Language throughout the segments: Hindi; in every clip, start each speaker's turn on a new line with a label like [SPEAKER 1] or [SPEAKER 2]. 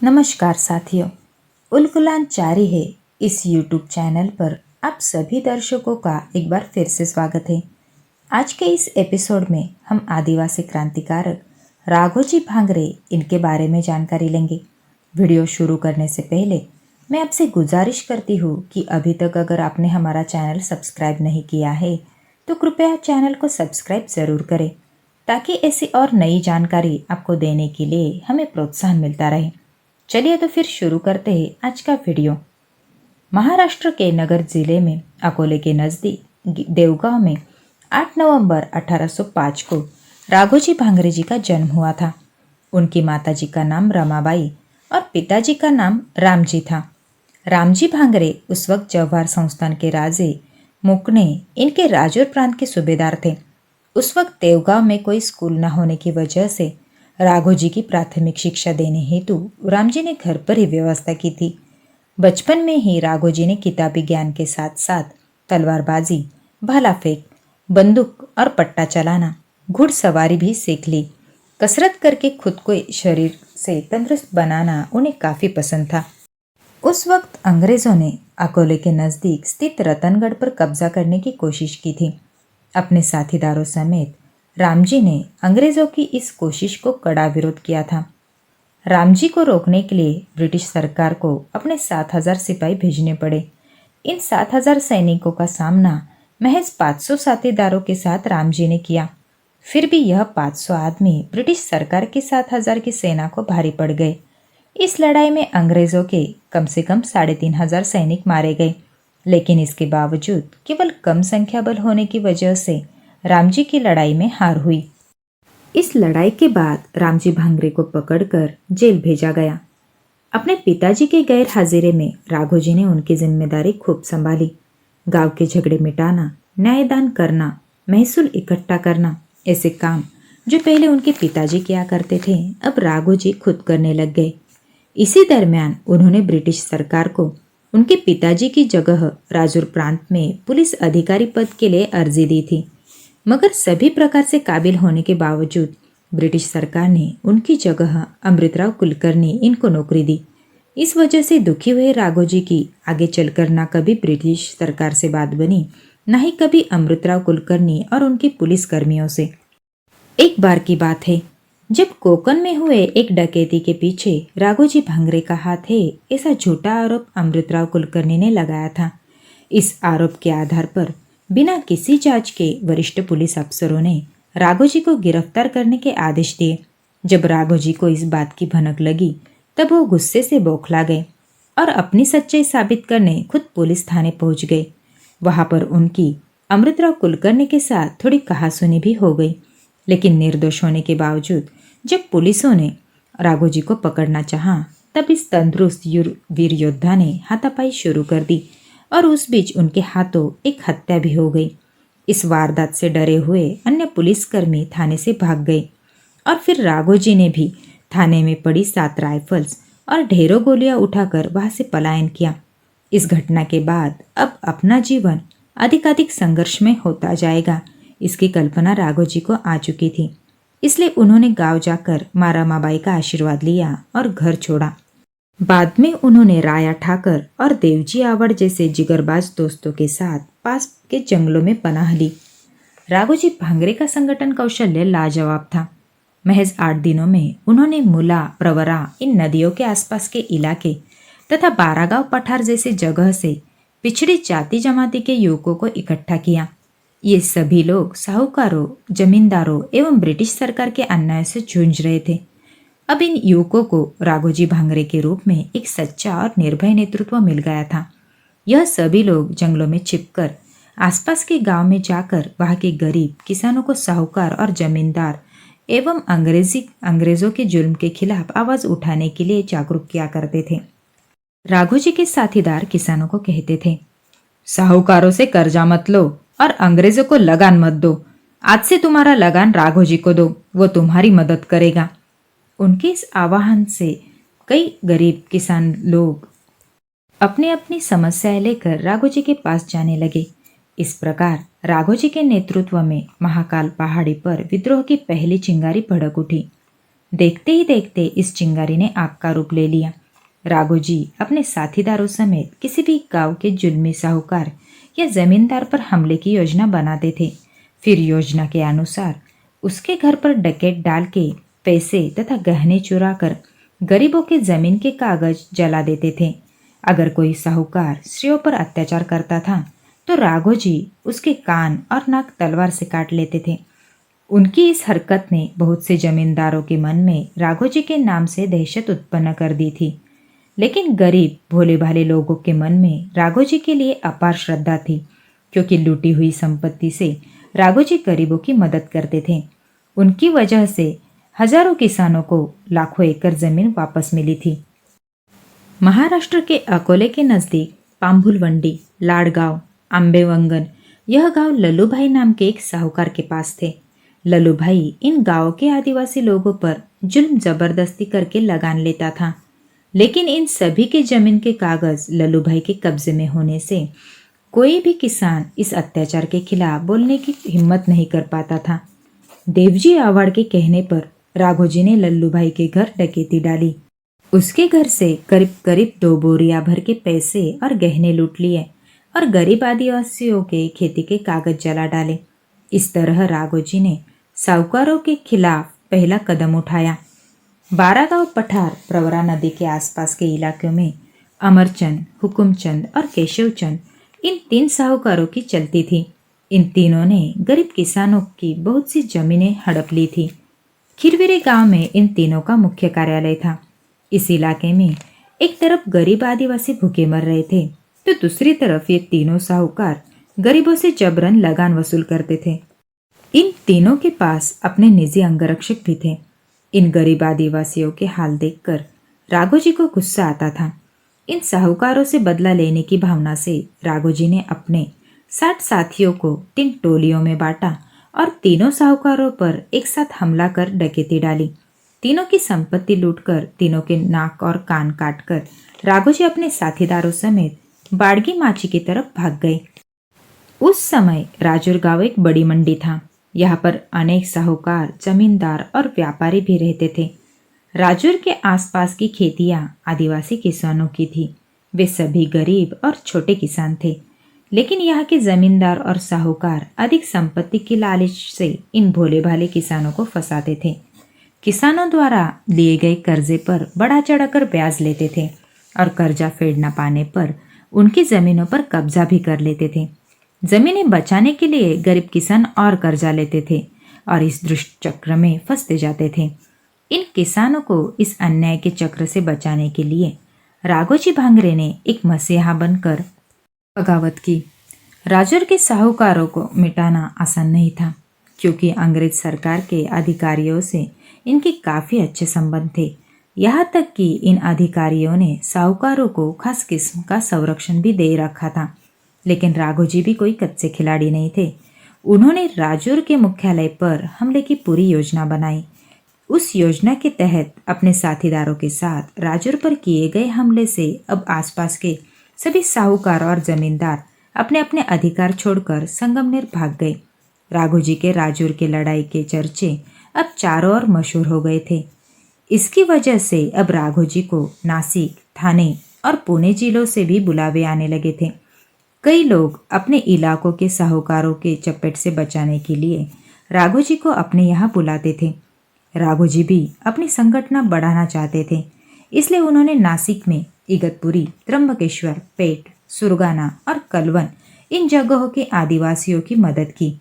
[SPEAKER 1] नमस्कार साथियों, उलगुलान जारी है इस YouTube चैनल पर आप सभी दर्शकों का एक बार फिर से स्वागत है। आज के इस एपिसोड में हम आदिवासी क्रांतिकारक राघोजी भांगरे इनके बारे में जानकारी लेंगे। वीडियो शुरू करने से पहले मैं आपसे गुजारिश करती हूँ कि अभी तक अगर आपने हमारा चैनल सब्सक्राइब नहीं किया है तो कृपया चैनल को सब्सक्राइब ज़रूर करें ताकि ऐसी और नई जानकारी आपको देने के लिए हमें प्रोत्साहन मिलता रहे। चलिए तो फिर शुरू करते हैं आज का वीडियो। महाराष्ट्र के नगर जिले में अकोले के नज़दीक देवगांव में 8 नवंबर 1805 को राघोजी भांगरे जी का जन्म हुआ था। उनकी माताजी का नाम रमाबाई और पिताजी का नाम रामजी था। रामजी भांगरे उस वक्त जवाहर संस्थान के राजे मुकने इनके राजौर प्रांत के सूबेदार थे। उस वक्त देवगांव में कोई स्कूल न होने की वजह से राघोजी की प्राथमिक शिक्षा देने हेतु रामजी ने घर पर ही व्यवस्था की थी। बचपन में ही राघोजी ने किताबी ज्ञान के साथ साथ तलवारबाजी, भाला फेंक, बंदूक और पट्टा चलाना, घुड़सवारी भी सीख ली। कसरत करके खुद को शरीर से तंदुरुस्त बनाना उन्हें काफ़ी पसंद था। उस वक्त अंग्रेज़ों ने अकोले के नज़दीक स्थित रतनगढ़ पर कब्जा करने की कोशिश की थी। अपने साथीदारों समेत रामजी ने अंग्रेज़ों की इस कोशिश को कड़ा विरोध किया था। रामजी को रोकने के लिए ब्रिटिश सरकार को अपने 7,000 सिपाही भेजने पड़े। इन 7,000 सैनिकों का सामना महज 500 साथीदारों के साथ रामजी ने किया। फिर भी यह 500 आदमी ब्रिटिश सरकार की 7,000 की सेना को भारी पड़ गए। इस लड़ाई में अंग्रेज़ों के कम से कम 3,500 सैनिक मारे गए, लेकिन इसके बावजूद केवल कम संख्या बल होने की वजह से रामजी की लड़ाई में हार हुई। इस लड़ाई के बाद रामजी भांगरे को पकड़कर जेल भेजा गया। अपने पिताजी के गैर हाजिरे में राघोजी ने उनकी जिम्मेदारी खूब संभाली। गांव के झगड़े मिटाना, न्यायदान करना, महसूल इकट्ठा करना, ऐसे काम जो पहले उनके पिताजी किया करते थे अब राघोजी खुद करने लग गए। इसी दरमियान उन्होंने ब्रिटिश सरकार को उनके पिताजी की जगह राजौर प्रांत में पुलिस अधिकारी पद के लिए अर्जी दी थी, मगर सभी प्रकार से काबिल होने के बावजूद ब्रिटिश सरकार ने उनकी जगह अमृतराव कुलकर्णी इनको नौकरी दी। इस वजह से दुखी हुए राघोजी की आगे चलकर ना कभी ब्रिटिश सरकार से बात बनी, ना ही कभी अमृतराव कुलकर्णी और उनके पुलिस कर्मियों से। एक बार की बात है, जब कोकन में हुए एक डकैती के पीछे राघोजी भांगरे का हाथ है, ऐसा झूठा आरोप अमृतराव कुलकर्णी ने लगाया था। इस आरोप के आधार पर बिना किसी जांच के वरिष्ठ पुलिस अफसरों ने राघोजी को गिरफ्तार करने के आदेश दिए। जब राघोजी को इस बात की भनक लगी तब वो गुस्से से बौखला गए और अपनी सच्चाई साबित करने खुद पुलिस थाने पहुंच गए। वहां पर उनकी अमृतराव कुलकर्णी के साथ थोड़ी कहासुनी भी हो गई, लेकिन निर्दोष होने के बावजूद जब पुलिसों ने राघोजी को पकड़ना चाहा तब इस तंदुरुस्त वीर योद्धा ने हाथापाई शुरू कर दी और उस बीच उनके हाथों एक हत्या भी हो गई। इस वारदात से डरे हुए अन्य पुलिसकर्मी थाने से भाग गए और फिर राघोजी ने भी थाने में पड़ी 7 राइफल्स और ढेरों गोलियां उठाकर वहां से पलायन किया। इस घटना के बाद अब अपना जीवन अधिकाधिक संघर्ष में होता जाएगा, इसकी कल्पना राघोजी को आ चुकी थी। इसलिए उन्होंने गांव जाकर माँ रमाबाई का आशीर्वाद लिया और घर छोड़ा। बाद में उन्होंने राया ठाकर और देवजी आवड़ जैसे जिगरबाज दोस्तों के साथ पास के जंगलों में पनाह ली। राघोजी भांगरे का संगठन कौशल्य लाजवाब था। महज 8 दिनों में उन्होंने मुला, प्रवरा, इन नदियों के आसपास के इलाके तथा बारागांव पठार जैसे जगह से पिछड़ी जाति जमाती के युवकों को इकट्ठा किया। ये सभी लोग साहूकारों, जमींदारों एवं ब्रिटिश सरकार के अन्याय से जूझ रहे थे। अब इन युवकों को राघोजी भांगरे के रूप में एक सच्चा और निर्भय नेतृत्व मिल गया था। यह सभी लोग जंगलों में छिपकर आसपास के गांव में जाकर वहां के गरीब किसानों को साहूकार और जमींदार एवं अंग्रेजों के जुल्म के खिलाफ आवाज उठाने के लिए जागरूक किया करते थे। राघोजी के साथीदार किसानों को कहते थे, साहूकारों से कर्जा मत लो और अंग्रेजों को लगान मत दो। आज से तुम्हारा लगान राघोजी को दो, वो तुम्हारी मदद करेगा। उनके इस आह्वान से कई गरीब किसान लोग अपनी अपनी समस्याएं लेकर राघोजी के पास जाने लगे। इस प्रकार राघोजी के नेतृत्व में महाकाल पहाड़ी पर विद्रोह की पहली चिंगारी भड़क उठी। देखते ही देखते इस चिंगारी ने आग का रूप ले लिया। राघोजी अपने साथीदारों समेत किसी भी गांव के जुल्मी साहूकार या जमींदार पर हमले की योजना बनाते थे। फिर योजना के अनुसार उसके घर पर डकैत डाल के पैसे तथा गहने चुरा कर गरीबों के जमीन के कागज जला देते थे। अगर कोई साहूकार स्त्रियों पर अत्याचार करता था तो राघोजी उसके कान और नाक तलवार से काट लेते थे। उनकी इस हरकत ने बहुत से जमींदारों के मन में राघोजी के नाम से दहशत उत्पन्न कर दी थी। लेकिन गरीब भोले भाले लोगों के मन में राघोजी के लिए अपार श्रद्धा थी, क्योंकि लूटी हुई संपत्ति से राघोजी गरीबों की मदद करते थे। उनकी वजह से हजारों किसानों को लाखों एकड़ जमीन वापस मिली थी। महाराष्ट्र के अकोले के नज़दीक पाम्भुलवंडी, लाडगांव, आंबेवंगन, यह गांव लल्लूभाई नाम के एक साहूकार के पास थे। लल्लूभाई इन गांवों के आदिवासी लोगों पर जुल्म जबरदस्ती करके लगान लेता था। लेकिन इन सभी के जमीन के कागज लल्लूभाई के कब्जे में होने से कोई भी किसान इस अत्याचार के खिलाफ बोलने की हिम्मत नहीं कर पाता था। देवजी आवाड़ के कहने पर राघोजी ने लल्लूभाई के घर डकैती डाली। उसके घर से करीब करीब 2 बोरिया भर के पैसे और गहने लूट लिए और गरीब आदिवासियों के खेती के कागज जला डाले। इस तरह राघोजी ने साहूकारों के खिलाफ पहला कदम उठाया। बारागांव पठार प्रवरा नदी के आसपास के इलाकों में अमरचंद, हुकुमचंद और केशवचंद इन 3 साहूकारों की चलती थी। इन तीनों ने गरीब किसानों की बहुत सी जमीनें हड़प ली थी। खिरविरे गांव में इन तीनों का मुख्य कार्यालय था। इस इलाके में एक तरफ गरीब आदिवासी भूखे मर रहे थे तो दूसरी तरफ ये तीनों साहूकार गरीबों से जबरन लगान वसूल करते थे। इन तीनों के पास अपने निजी अंगरक्षक भी थे। इन गरीब आदिवासियों के हाल देखकर राघोजी को गुस्सा आता था। इन साहूकारों से बदला लेने की भावना से राघोजी ने अपने 60 साथियों को 3 टोलियों में बांटा और तीनों साहूकारों पर एक साथ हमला कर डकैती डाली। तीनों की संपत्ति लूटकर तीनों के नाक और कान काटकर राघोजी अपने साथीदारों समेत बाड़गी माची की तरफ भाग गए। उस समय राजूर गांव एक बड़ी मंडी था। यहाँ पर अनेक साहूकार, जमींदार और व्यापारी भी रहते थे। राजूर के आसपास की खेतियाँ आदिवासी किसानों की थी। वे सभी गरीब और छोटे किसान थे। लेकिन यहाँ के जमींदार और साहूकार अधिक संपत्ति की लालच से इन भोले भाले किसानों को फंसाते थे। किसानों द्वारा लिए गए कर्जे पर बढ़ा चढ़ाकर ब्याज लेते थे और कर्जा फेड न पाने पर उनकी जमीनों पर कब्जा भी कर लेते थे। जमीनें बचाने के लिए गरीब किसान और कर्जा लेते थे और इस दुष्ट चक्र में फंसते जाते थे। इन किसानों को इस अन्याय के चक्र से बचाने के लिए राघोजी भांगरे ने एक मसीहा बनकर बगावत की। राजौर के साहूकारों को मिटाना आसान नहीं था, क्योंकि अंग्रेज सरकार के अधिकारियों से इनके काफ़ी अच्छे संबंध थे। यहाँ तक कि इन अधिकारियों ने साहूकारों को खास किस्म का संरक्षण भी दे रखा था। लेकिन राघोजी भी कोई कच्चे खिलाड़ी नहीं थे। उन्होंने राजौर के मुख्यालय पर हमले की पूरी योजना बनाई। उस योजना के तहत अपने साथीदारों के साथ राजौर पर किए गए हमले से अब आसपास के सभी साहूकार और जमींदार अपने अपने अधिकार छोड़कर संगमनेर भाग गए। राघोजी के राजौर के लड़ाई के चर्चे अब चारों ओर मशहूर हो गए थे। इसकी वजह से अब राघोजी को नासिक, थाने और पुणे जिलों से भी बुलावे आने लगे थे। कई लोग अपने इलाकों के साहूकारों के चपेट से बचाने के लिए राघोजी को अपने यहाँ बुलाते थे। राघोजी भी अपनी संगठन बढ़ाना चाहते थे, इसलिए उन्होंने नासिक में इगतपुरी, त्र्यंबकेश्वर, पेट, सुरगाना और कलवन इन जगहों के आदिवासियों की मदद की।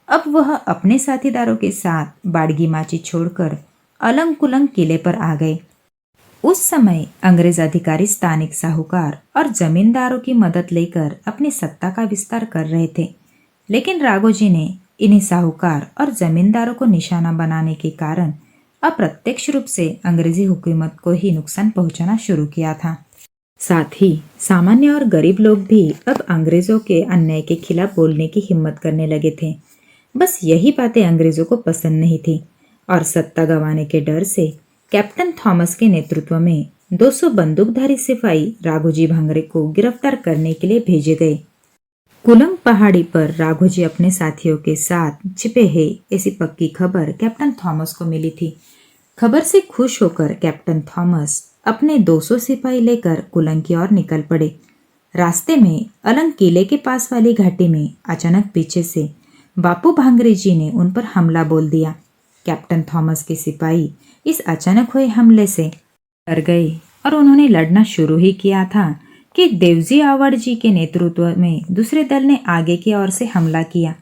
[SPEAKER 1] अब वह अपने साथीदारों के साथ बाड़गी माची छोड़कर अलंग कुलंग किले पर आ गए। उस समय अंग्रेज अधिकारी स्थानिक साहूकार और जमींदारों की मदद लेकर अपनी सत्ता का विस्तार कर रहे थे। लेकिन राघोजी ने इन्हीं साहूकार और जमींदारों को निशाना बनाने के कारण अप्रत्यक्ष रूप से अंग्रेजी हुकूमत को ही नुकसान पहुंचाना शुरू किया था। साथ ही सामान्य और गरीब लोग भी अब अंग्रेजों के अन्याय के खिलाफ बोलने की हिम्मत करने लगे थे। बस यही बातें अंग्रेजों को पसंद नहीं थी और सत्ता गंवाने के डर से कैप्टन थॉमस के नेतृत्व में 200 बंदूकधारी सिपाही राघोजी भांगरे को गिरफ्तार करने के लिए भेजे गए। कुलंग पहाड़ी पर राघोजी अपने साथियों के साथ छिपे हैं, ऐसी पक्की खबर कैप्टन थॉमस को मिली थी। खबर से खुश होकर कैप्टन थॉमस अपने 200 सिपाही लेकर कुलंग की ओर निकल पड़े। रास्ते में अलंग किले के पास वाली घाटी में अचानक पीछे से बापू भांगरे जी ने उन पर हमला बोल दिया। कैप्टन थॉमस के सिपाही इस अचानक हुए हमले से डर गए और उन्होंने लड़ना शुरू ही किया था कि देवजी आवड़ जी के नेतृत्व में दूसरे दल ने आगे की ओर से हमला किया।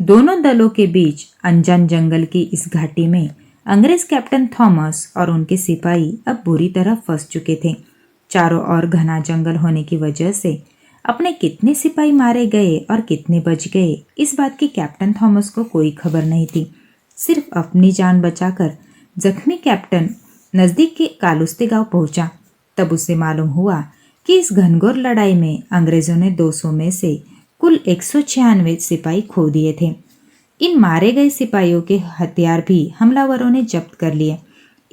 [SPEAKER 1] दोनों दलों के बीच अनजान जंगल की इस घाटी में अंग्रेज कैप्टन थॉमस और उनके सिपाही अब बुरी तरह फंस चुके थे। चारों ओर घना जंगल होने की वजह से अपने कितने सिपाही मारे गए और कितने बच गए इस बात की कैप्टन थॉमस को कोई खबर नहीं थी। सिर्फ अपनी जान बचाकर जख्मी कैप्टन नजदीक के कालुस्ते गांव पहुंचा। तब उसे मालूम हुआ कि इस घनघोर लड़ाई में अंग्रेजों ने 200 में से कुल 196 सिपाही खो दिए थे। इन मारे गए सिपाहियों के हथियार भी हमलावरों ने जब्त कर लिए।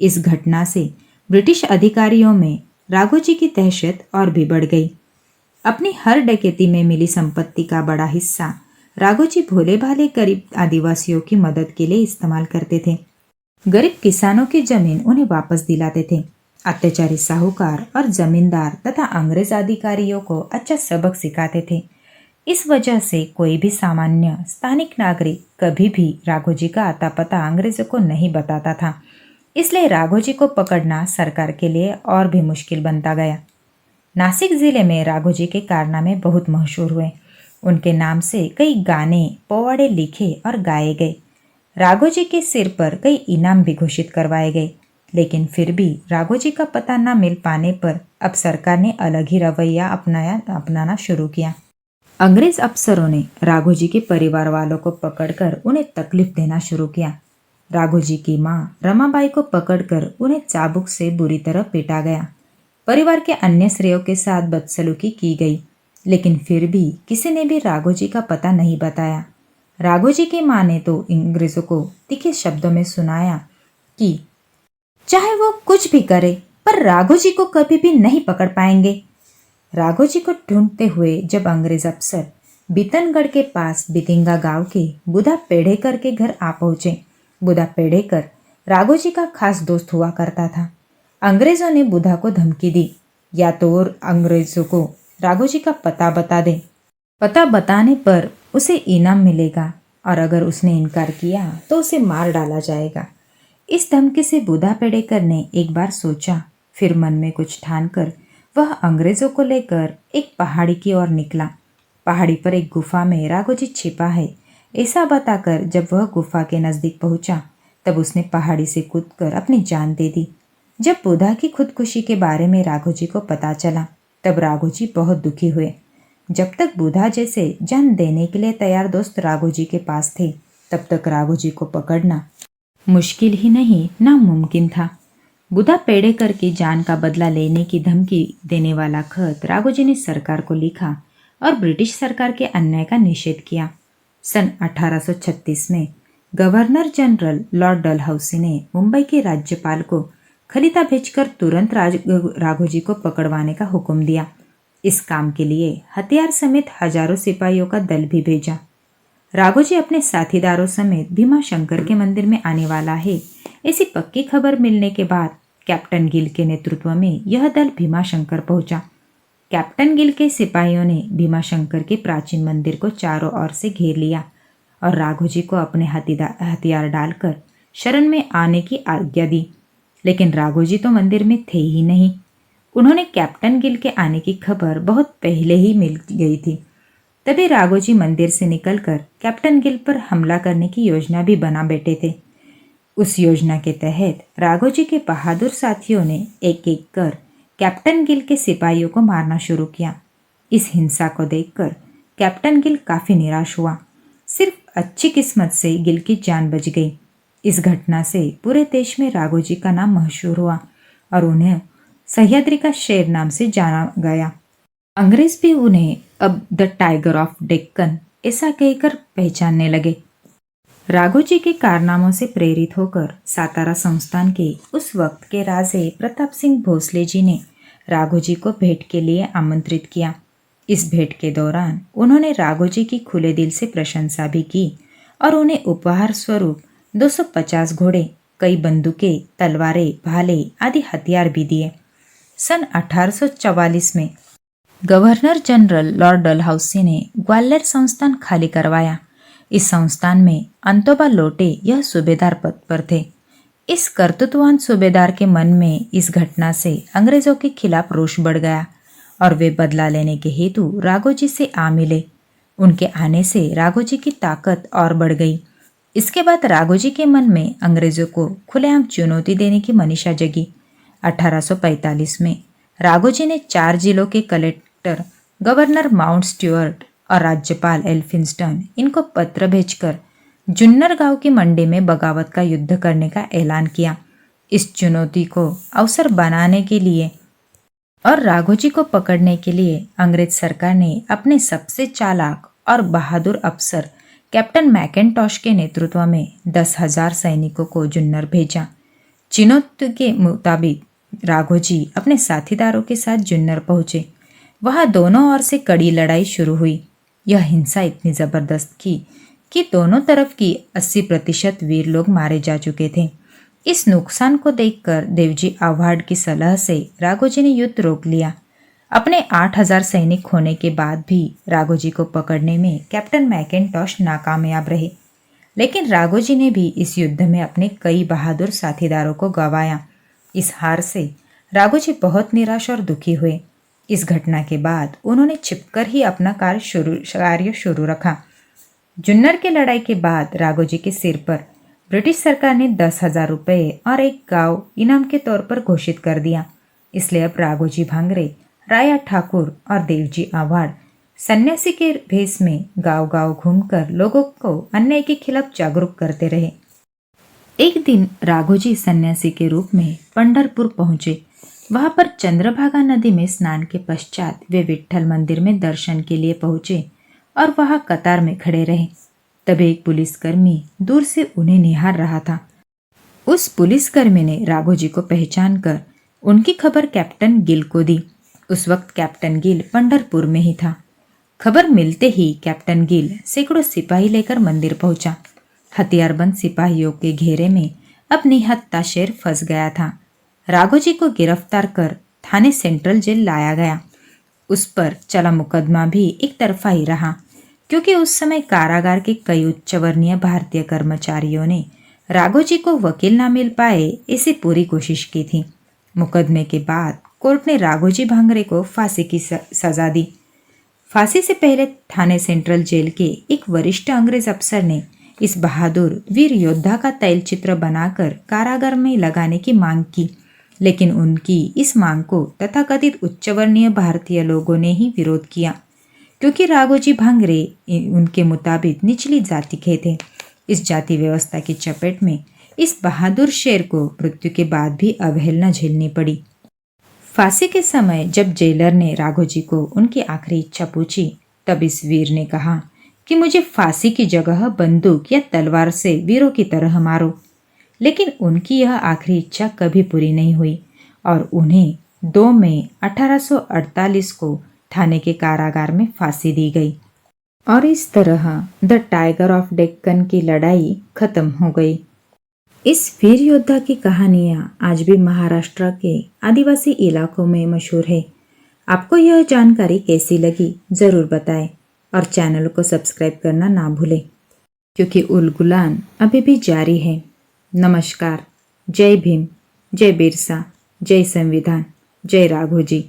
[SPEAKER 1] इस घटना से ब्रिटिश अधिकारियों में राघोजी की दहशत और भी बढ़ गई। अपनी हर डकैती में मिली संपत्ति का बड़ा हिस्सा राघोजी भोले भाले गरीब आदिवासियों की मदद के लिए इस्तेमाल करते थे। गरीब किसानों की जमीन उन्हें वापस दिलाते थे। अत्याचारी साहूकार और जमींदार तथा अंग्रेज अधिकारियों को अच्छा सबक सिखाते थे। इस वजह से कोई भी सामान्य स्थानिक नागरिक कभी भी राघोजी का आता पता अंग्रेजों को नहीं बताता था। इसलिए राघोजी को पकड़ना सरकार के लिए और भी मुश्किल बनता गया। नासिक जिले में राघोजी के कारनामे बहुत मशहूर हुए। उनके नाम से कई गाने पोवाड़े लिखे और गाए गए। राघोजी के सिर पर कई इनाम भी घोषित करवाए गए। लेकिन फिर भी राघोजी का पता न मिल पाने पर अब सरकार ने अलग ही रवैया अपनाना शुरू किया। अंग्रेज अफसरों ने राघोजी के परिवार वालों को पकड़कर उन्हें तकलीफ देना शुरू किया। राघोजी की मां रमाबाई को पकड़कर उन्हें चाबुक से बुरी तरह पीटा गया। परिवार के अन्य स्त्रियों के साथ बदसलूकी की गई, लेकिन फिर भी किसी ने भी राघोजी का पता नहीं बताया। राघोजी की मां ने तो अंग्रेजों को तीखे शब्दों में सुनाया कि चाहे वो कुछ भी करे पर राघोजी को कभी भी नहीं पकड़ पाएंगे। राघोजी को ढूंढते हुए जब अंग्रेज अफसर बीतनगढ़ के पास बितिंगा गांव के बुधा पेड़ेकर के घर आ पहुंचे। बुधा पेड़ेकर राघोजी का खास दोस्त हुआ करता था। अंग्रेजों ने बुधा को धमकी दी, या तो वो अंग्रेजों को राघोजी का पता बता दे। पता बताने पर उसे इनाम मिलेगा और अगर उसने इनकार किया तो उसे मार डाला जाएगा। इस धमकी से बुधा पेड़ेकर ने एक बार सोचा, फिर मन में कुछ ठानकर वह अंग्रेजों को लेकर एक पहाड़ी की ओर निकला। पहाड़ी पर एक गुफा में राघोजी छिपा है, ऐसा बताकर जब वह गुफा के नजदीक पहुंचा तब उसने पहाड़ी से कूदकर अपनी जान दे दी। जब बुधा की खुदकुशी के बारे में राघोजी को पता चला तब राघोजी बहुत दुखी हुए। जब तक बुधा जैसे जान देने के लिए तैयार दोस्त राघोजी के पास थे तब तक राघोजी को पकड़ना मुश्किल ही नहीं नामुमकिन था। बुधा पेड़ेकर की जान का बदला लेने की धमकी देने वाला खत राघोजी ने सरकार को लिखा और ब्रिटिश सरकार के अन्याय का निषेध किया। सन 1836 में गवर्नर जनरल लॉर्ड डलहौसी ने मुंबई के राज्यपाल को खलीता भेजकर तुरंत राघोजी को पकड़वाने का हुक्म दिया। इस काम के लिए हथियार समेत हजारों सिपाहियों का दल भी भेजा। राघोजी अपने साथीदारों समेत भीमाशंकर के मंदिर में आने वाला है, ऐसी पक्की खबर मिलने के बाद कैप्टन गिल के नेतृत्व में यह दल भीमाशंकर पहुंचा। कैप्टन गिल के सिपाहियों ने भीमाशंकर के प्राचीन मंदिर को चारों ओर से घेर लिया और राघोजी को अपने हथियार डालकर शरण में आने की आज्ञा दी। लेकिन राघोजी तो मंदिर में थे ही नहीं। उन्होंने कैप्टन गिल के आने की खबर बहुत पहले ही मिल गई थी। तभी राघोजी मंदिर से निकलकर कैप्टन गिल पर हमला करने की योजना भी बना बैठे थे। उस योजना के तहत राघोजी के बहादुर साथियों ने एक एक कर कैप्टन गिल के सिपाहियों को मारना शुरू किया। इस हिंसा को देखकर कैप्टन गिल काफी निराश हुआ। सिर्फ अच्छी किस्मत से गिल की जान बच गई। इस घटना से पूरे देश में राघोजी का नाम मशहूर हुआ और उन्हें सह्याद्री का शेर नाम से जाना गया। अंग्रेज भी उन्हें अब द टाइगर ऑफ डेक्कन ऐसा कहकर पहचानने लगे। राघोजी के कारनामों से प्रेरित होकर सातारा संस्थान के उस वक्त के राजे प्रताप सिंह भोसले जी ने राघोजी को भेंट के लिए आमंत्रित किया। इस भेंट के दौरान उन्होंने राघोजी की खुले दिल से प्रशंसा भी की और उन्हें उपहार स्वरूप 250 घोड़े, कई बंदूकें, तलवारें, भाले आदि हथियार भी दिए। सन 1844 में गवर्नर जनरल लॉर्ड डलहौसी ने ग्वालियर संस्थान खाली करवाया। इस संस्थान में अंतोबा लोटे यह सूबेदार पद पर थे। इस कर्तृत्ववान सूबेदार के मन में इस घटना से अंग्रेजों के खिलाफ रोष बढ़ गया और वे बदला लेने के हेतु राघोजी से आ मिले। उनके आने से राघोजी की ताकत और बढ़ गई। इसके बाद राघोजी के मन में अंग्रेजों को खुलेआम चुनौती देने की मनीषा जगी। 1845 में राघोजी ने 4 जिलों के कलेक्टर, गवर्नर माउंट स्टुअर्ट और राज्यपाल एल्फिंस्टन इनको पत्र भेजकर जुन्नर गांव की मंडी में बगावत का युद्ध करने का ऐलान किया। इस चुनौती को अवसर बनाने के लिए और राघोजी को पकड़ने के लिए अंग्रेज सरकार ने अपने सबसे चालाक और बहादुर अफसर कैप्टन मैकेन्टॉश के नेतृत्व में 10,000 सैनिकों को जुन्नर भेजा। चुनौती के मुताबिक राघोजी अपने साथीदारों के साथ जुन्नर पहुंचे। वहां दोनों ओर से कड़ी लड़ाई शुरू हुई। यह हिंसा इतनी जबरदस्त थी कि दोनों तरफ की 80% वीर लोग मारे जा चुके थे। इस नुकसान को देखकर देवजी आव्हाड की सलाह से राघोजी ने युद्ध रोक लिया। अपने 8,000 सैनिक होने के बाद भी राघोजी को पकड़ने में कैप्टन मैकेन्टॉश नाकामयाब रहे। लेकिन राघोजी ने भी इस युद्ध में अपने कई बहादुर साथीदारों को गंवाया। इस हार से राघोजी बहुत निराश और दुखी हुए। इस घटना के बाद उन्होंने छिपकर ही अपना कार्य शुरू रखा। जुन्नर की लड़ाई के बाद राघोजी के सिर पर ब्रिटिश सरकार ने 10,000 रुपये और एक गांव इनाम के तौर पर घोषित कर दिया। इसलिए अब राघोजी भांगरे, राया ठाकुर और देवजी आव्हाड सन्यासी के भेष में गांव-गांव घूमकर लोगों को अन्याय के खिलाफ जागरूक करते रहे। एक दिन राघोजी सन्यासी के रूप में पंढरपुर पहुंचे। वहां पर चंद्रभागा नदी में स्नान के पश्चात वे विट्ठल मंदिर में दर्शन के लिए पहुंचे और वहां कतार में खड़े रहे। तभी एक पुलिसकर्मी दूर से उन्हें निहार रहा था। उस पुलिसकर्मी ने राघोजी को पहचान कर उनकी खबर कैप्टन गिल को दी। उस वक्त कैप्टन गिल पंढरपुर में ही था। खबर मिलते ही कैप्टन गिल सैकड़ों सिपाही लेकर मंदिर पहुंचा। हथियारबंद सिपाहियों के घेरे में अब निहत्था शेर फंस गया था। राघोजी को गिरफ्तार कर थाने सेंट्रल जेल लाया गया। उस पर चला मुकदमा भी एक तरफा ही रहा, क्योंकि उस समय कारागार के कई उच्चवर्णीय भारतीय कर्मचारियों ने राघोजी को वकील ना मिल पाए ऐसी पूरी कोशिश की थी। मुकदमे के बाद कोर्ट ने राघोजी भांगरे को फांसी की सजा दी। फांसी से पहले थाने सेंट्रल जेल के एक वरिष्ठ अंग्रेज अफसर ने इस बहादुर वीर योद्धा का तैलचित्र बनाकर कारागार में लगाने की मांग की, लेकिन उनकी इस मांग को तथाकथित उच्चवर्णीय भारतीय लोगों ने ही विरोध किया, क्योंकि राघोजी भांगरे उनके मुताबिक निचली जाति के थे। इस जाति व्यवस्था की चपेट में इस बहादुर शेर को मृत्यु के बाद भी अवहेलना झेलनी पड़ी। फांसी के समय जब जेलर ने राघोजी को उनकी आखिरी इच्छा पूछी, तब इस वीर ने कहा कि मुझे फांसी की जगह बंदूक या तलवार से वीरों की तरह मारो। लेकिन उनकी यह आखिरी इच्छा कभी पूरी नहीं हुई और उन्हें 2 मई 1848 को थाने के कारागार में फांसी दी गई। और इस तरह द टाइगर ऑफ डेक्कन की लड़ाई खत्म हो गई। इस वीर योद्धा की कहानियाँ आज भी महाराष्ट्र के आदिवासी इलाकों में मशहूर है। आपको यह जानकारी कैसी लगी ज़रूर बताएं और चैनल को सब्सक्राइब करना ना भूलें, क्योंकि उलगुलान अभी भी जारी है। नमस्कार। जय भीम, जय बिरसा, जय संविधान, जय राघोजी।